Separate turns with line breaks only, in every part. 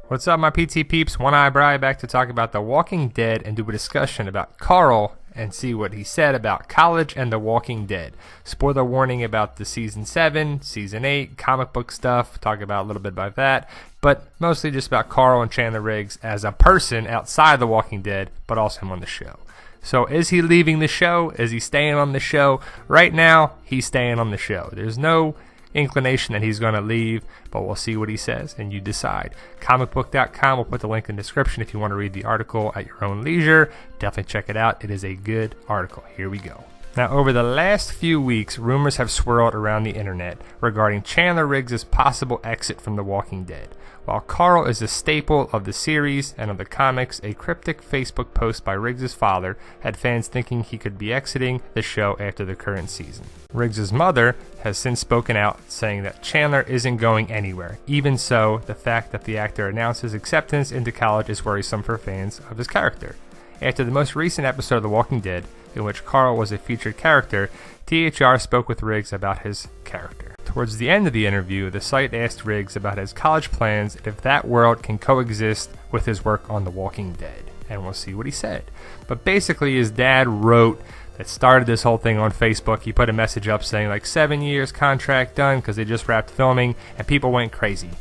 What's up, my PT peeps? One Eye Bri back to talk about The Walking Dead and do a discussion about Carl and see what he said about college and The Walking Dead. Spoiler warning about the Season 7, Season 8, comic book stuff, talk about a little bit about that, but mostly just about Carl and Chandler Riggs as a person outside The Walking Dead, but also him on the show. So is he leaving the show? Is he staying on the show? Right now, he's staying on the show. There's no inclination that he's going to leave, but we'll see what he says and you decide. Comicbook.com, we'll put the link in the description if you want to read the article at your own leisure. Definitely check it out. It is a good article. Here we go. Now, over the last few weeks, rumors have swirled around the internet regarding Chandler Riggs' possible exit from The Walking Dead. While Carl is a staple of the series and of the comics, a cryptic Facebook post by Riggs' father had fans thinking he could be exiting the show after the current season. Riggs' mother has since spoken out, saying that Chandler isn't going anywhere. Even so, the fact that the actor announced his acceptance into college is worrisome for fans of his character. After the most recent episode of The Walking Dead, in which Carl was a featured character, THR spoke with Riggs about his character. Towards the end of the interview, the site asked Riggs about his college plans and if that world can coexist with his work on The Walking Dead. And we'll see what he said. But basically, his dad wrote that started this whole thing on Facebook. He put a message up saying like 7 years contract done because they just wrapped filming and people went crazy.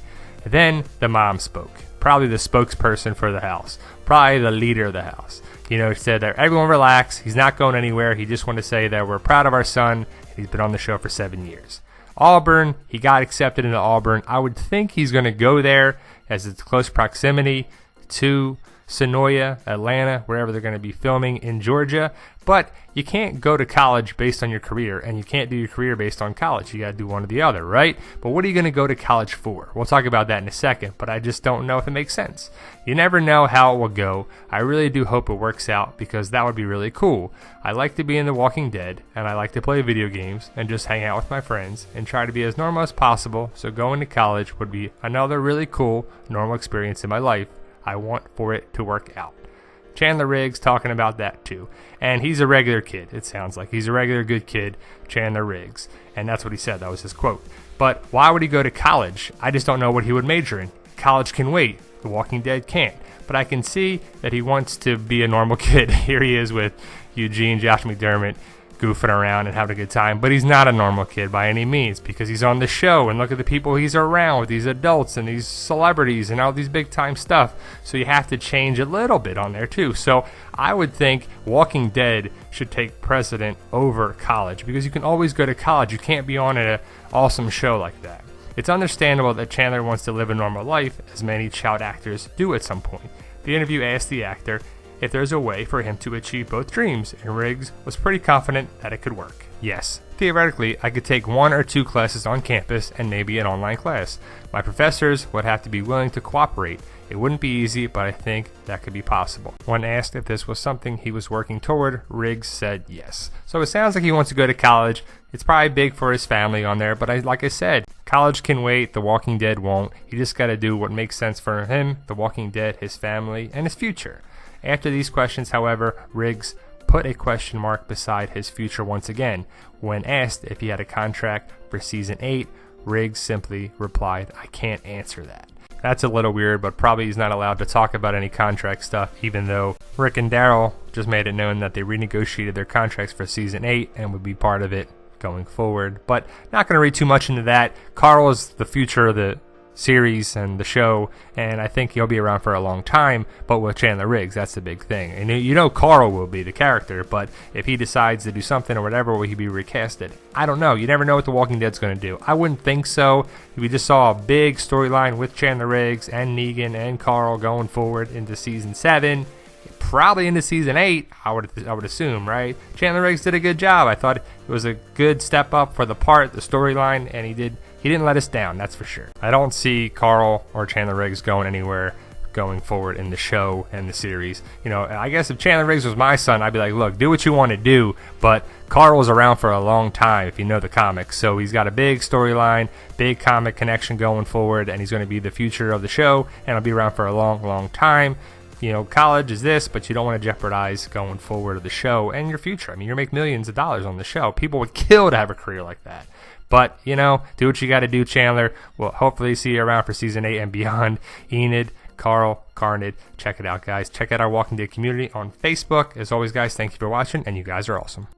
And then the mom spoke. Probably the spokesperson for the house. Probably the leader of the house. Said that everyone relax. He's not going anywhere. He just wanted to say that we're proud of our son. He's been on the show for 7 years. Auburn, he got accepted into Auburn. I would think he's going to go there as it's close proximity to Sonoya, Atlanta, wherever they're going to be filming in Georgia. But you can't go to college based on your career, and you can't do your career based on college. You got to do one or the other, right? But what are you going to go to college for? We'll talk about that in a second, but I just don't know if it makes sense. You never know how it will go. I really do hope it works out because that would be really cool. I like to be in The Walking Dead, and I like to play video games and just hang out with my friends and try to be as normal as possible, so going to college would be another really cool, normal experience in my life. I want for it to work out. Chandler Riggs talking about that too. And he's a regular kid, it sounds like. He's a regular good kid, Chandler Riggs. And that's what he said. That was his quote. But why would he go to college? I just don't know what he would major in. College can wait. The Walking Dead can't. But I can see that he wants to be a normal kid. Here he is with Eugene, Josh McDermott, goofing around and having a good time, but he's not a normal kid by any means because he's on the show and look at the people he's around with, these adults and these celebrities and all these big time stuff, so you have to change a little bit on there too. So I would think Walking Dead should take precedent over college because you can always go to college. You can't be on an awesome show like that. It's understandable that Chandler wants to live a normal life, as many child actors do at some point. The interview asked the actor if there's a way for him to achieve both dreams, and Riggs was pretty confident that it could work. Yes, theoretically, I could take 1 or 2 classes on campus and maybe an online class. My professors would have to be willing to cooperate. It wouldn't be easy, but I think that could be possible. When asked if this was something he was working toward, Riggs said yes. So it sounds like he wants to go to college. It's probably big for his family on there, but like I said, college can wait, The Walking Dead won't. You just gotta do what makes sense for him, The Walking Dead, his family, and his future. After these questions, however, Riggs put a question mark beside his future once again. When asked if he had a contract for Season 8, Riggs simply replied, "I can't answer that." That's a little weird, but probably he's not allowed to talk about any contract stuff, even though Rick and Daryl just made it known that they renegotiated their contracts for Season 8 and would be part of it going forward. But not going to read too much into that. Carl is the future of the series and the show, and I think he'll be around for a long time, but with Chandler Riggs, that's the big thing. And Carl will be the character, but if he decides to do something or whatever, will he be recasted? I don't know. You never know what The Walking Dead's going to do. I wouldn't think so. We just saw a big storyline with Chandler Riggs and Negan and Carl going forward into Season 7, probably into Season 8, I would assume, right? Chandler Riggs did a good job. I thought it was a good step up for the storyline, and he didn't let us down, that's for sure. I don't see Carl or Chandler Riggs going anywhere going forward in the show and the series. I guess if Chandler Riggs was my son, I'd be like, look, do what you want to do, but Carl was around for a long time, if you know the comics, so he's got a big storyline, big comic connection going forward, and he's going to be the future of the show, and he'll be around for a long, long time. College is this, but you don't want to jeopardize going forward of the show and your future. You're making millions of dollars on the show. People would kill to have a career like that. But, do what you got to do, Chandler. We'll hopefully see you around for Season 8 and beyond. Enid, Carl Carnid. Check it out, guys. Check out our Walking Dead community on Facebook. As always, guys, thank you for watching, and you guys are awesome.